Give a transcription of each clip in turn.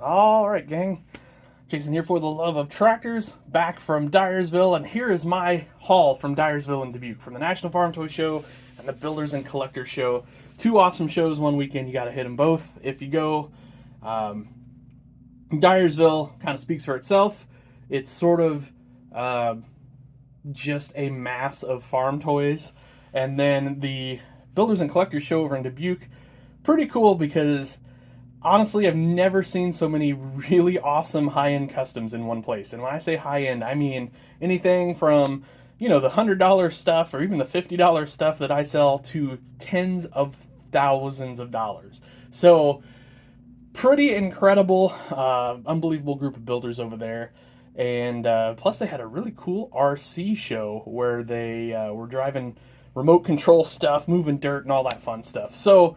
All right, gang. Jason here for the love of tractors, back from Dyersville, and here is my haul from Dyersville and Dubuque, from the National Farm Toy Show and the Builders and Collectors Show. Two awesome shows one weekend. You got to hit them both if you go. Um, Dyersville kind of speaks for itself. It's sort of uh, just a mass of farm toys, and then the Builders and Collectors Show over in Dubuque, pretty cool because honestly, I've never seen so many really awesome high-end customs in one place. And when I say high-end, I mean anything from, the $100 stuff or even the $50 stuff that I sell to tens of thousands of dollars. So, pretty incredible, unbelievable group of builders over there. And plus, they had a really cool RC show where they were driving remote control stuff, moving dirt, and all that fun stuff. So,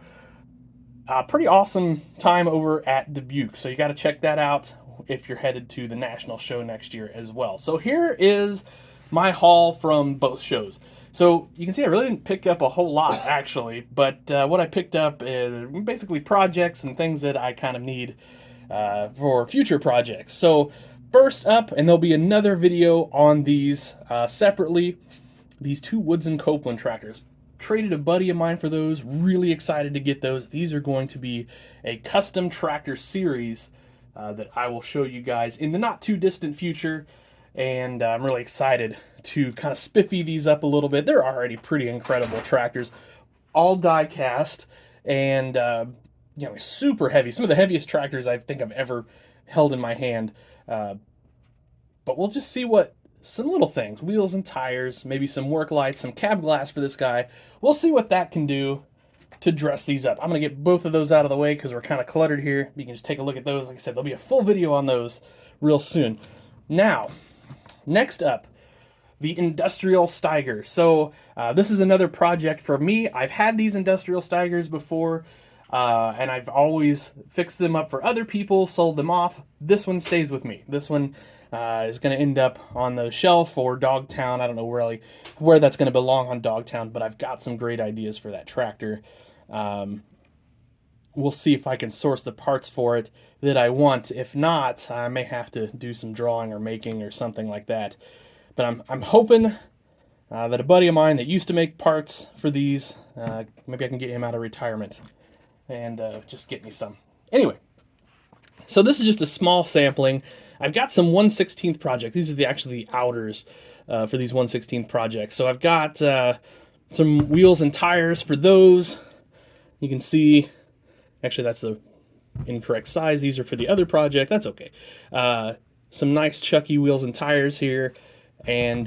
pretty awesome time over at Dubuque. So you got to check that out if you're headed to the national show next year as well. So here is my haul from both shows. So you can see I really didn't pick up a whole lot actually, but what I picked up is basically projects and things that I kind of need for future projects. So first up, and there'll be another video on these separately, these two Woods and Copeland tractors. Traded a buddy of mine for those. Really excited to get those. These are going to be a custom tractor series that I will show you guys in the not too distant future. And I'm really excited to kind of spiffy these up a little bit. They're already pretty incredible tractors, all die cast and super heavy. Some of the heaviest tractors I think I've ever held in my hand. But we'll just see what some little things, wheels and tires, maybe some work lights, some cab glass for this guy. We'll see what that can do to dress these up. I'm going to get both of those out of the way because we're kind of cluttered here. You can just take a look at those. Like I said, there'll be a full video on those real soon. Now, next up, the industrial Steiger. So this is another project for me. I've had these industrial Steigers before, and I've always fixed them up for other people, sold them off. This one stays with me. This one is going to end up on the shelf or Dogtown. I don't know really where that's going to belong on Dogtown, but I've got some great ideas for that tractor. We'll see if I can source the parts for it that I want. If not, I may have to do some drawing or making or something like that. But I'm hoping that a buddy of mine that used to make parts for these, maybe I can get him out of retirement and just get me some. Anyway, so this is just a small sampling. I've got some 1/16 projects. These are actually the outers for these 1/16 projects. So I've got some wheels and tires for those. You can see, actually that's the incorrect size. These are for the other project. That's okay. Some nice Chucky wheels and tires here. And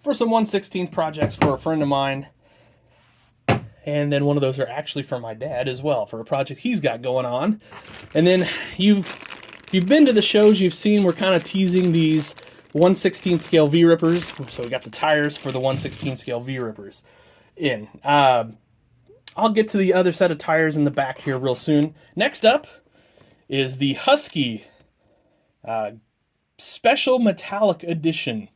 for some 1/16 projects for a friend of mine. And then one of those are actually for my dad as well, for a project he's got going on. And then if you've been to the shows, you've seen we're kind of teasing these 1/16 scale V-rippers. So we got the tires for the 1/16 scale V-rippers in. I'll get to the other set of tires in the back here real soon. Next up is the Husky Special Metallic Edition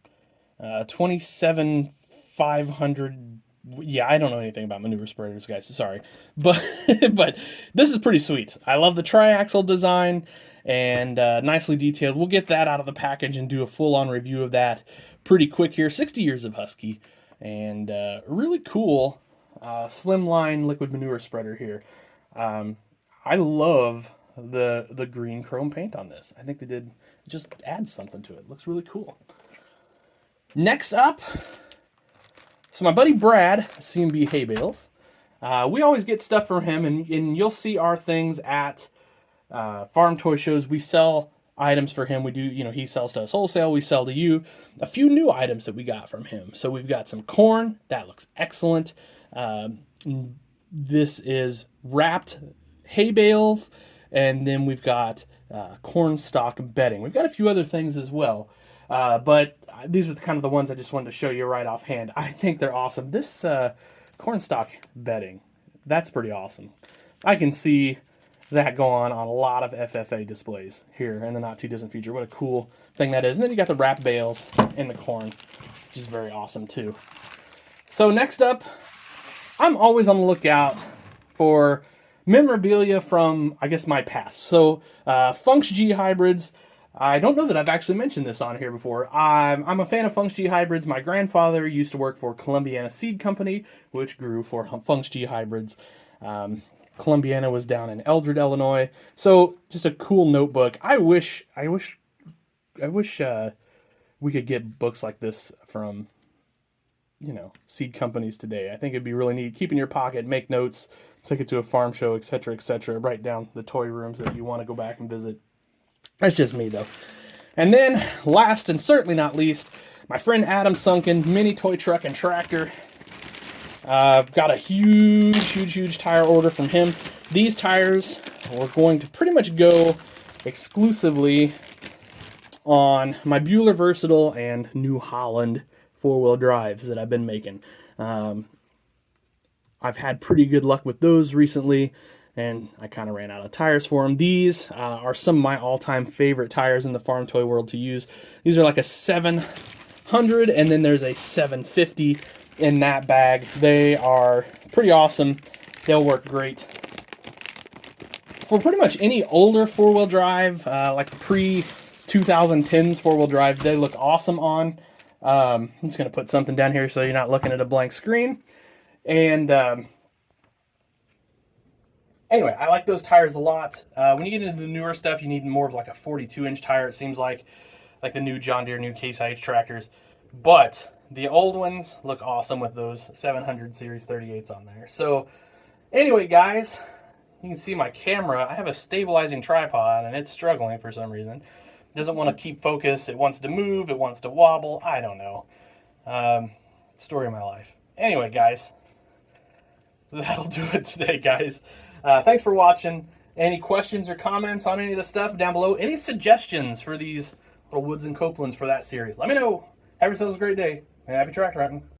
27,500. Yeah, I don't know anything about manure spreaders, guys. Sorry, but but this is pretty sweet. I love the triaxle design and nicely detailed. We'll get that out of the package and do a full-on review of that pretty quick here. 60 years of Husky and really cool slimline liquid manure spreader here. I love the green chrome paint on this. I think they did just add something to it. Looks really cool. Next up. So my buddy Brad, C&B Hay Bales, we always get stuff from him, and you'll see our things at farm toy shows. We sell items for him. We do, he sells to us wholesale. We sell to you. A few new items that we got from him. So we've got some corn. That looks excellent. This is wrapped hay bales, and then we've got corn stalk bedding. We've got a few other things as well. But these are kind of the ones I just wanted to show you right offhand. I think they're awesome. This cornstalk bedding, that's pretty awesome. I can see that go on a lot of FFA displays here in the not too distant future. What a cool thing that is. And then you got the wrap bales in the corn, which is very awesome too. So next up, I'm always on the lookout for memorabilia from, I guess, my past. So, Funks G hybrids. I don't know that I've actually mentioned this on here before. I'm a fan of Funks G hybrids. My grandfather used to work for Columbiana Seed Company, which grew for Funks G hybrids. Columbiana was down in Eldred, Illinois. So, just a cool notebook. I wish we could get books like this from, seed companies today. I think it'd be really neat. Keep in your pocket, make notes, take it to a farm show, etc., etc. Write down the toy rooms that you want to go back and visit. That's just me, though. And then, last and certainly not least, my friend Adam Sunken, mini toy truck and tractor. Got a huge tire order from him. These tires were going to pretty much go exclusively on my Bueller Versatile and New Holland four-wheel drives that I've been making. I've had pretty good luck with those recently, and I kind of ran out of tires for them. These are some of my all-time favorite tires in the farm toy world to use. These are like a 700, and then there's a 750 in that bag. They are pretty awesome. They'll work great for pretty much any older four-wheel drive, like pre-2010s four-wheel drive. They look awesome on. I'm just going to put something down here so you're not looking at a blank screen. And anyway, I like those tires a lot. When you get into the newer stuff, you need more of like a 42-inch tire, it seems like the new John Deere, new Case IH tractors. But the old ones look awesome with those 700 Series 38s on there. So anyway, guys, you can see my camera. I have a stabilizing tripod, and it's struggling for some reason. It doesn't want to keep focus. It wants to move. It wants to wobble. I don't know. Story of my life. Anyway, guys, that'll do it today, guys. Thanks for watching. Any questions or comments on any of the stuff down below? Any suggestions for these little Woods and Copelands for that series? Let me know. Have yourselves a great day, and happy tractor hunting.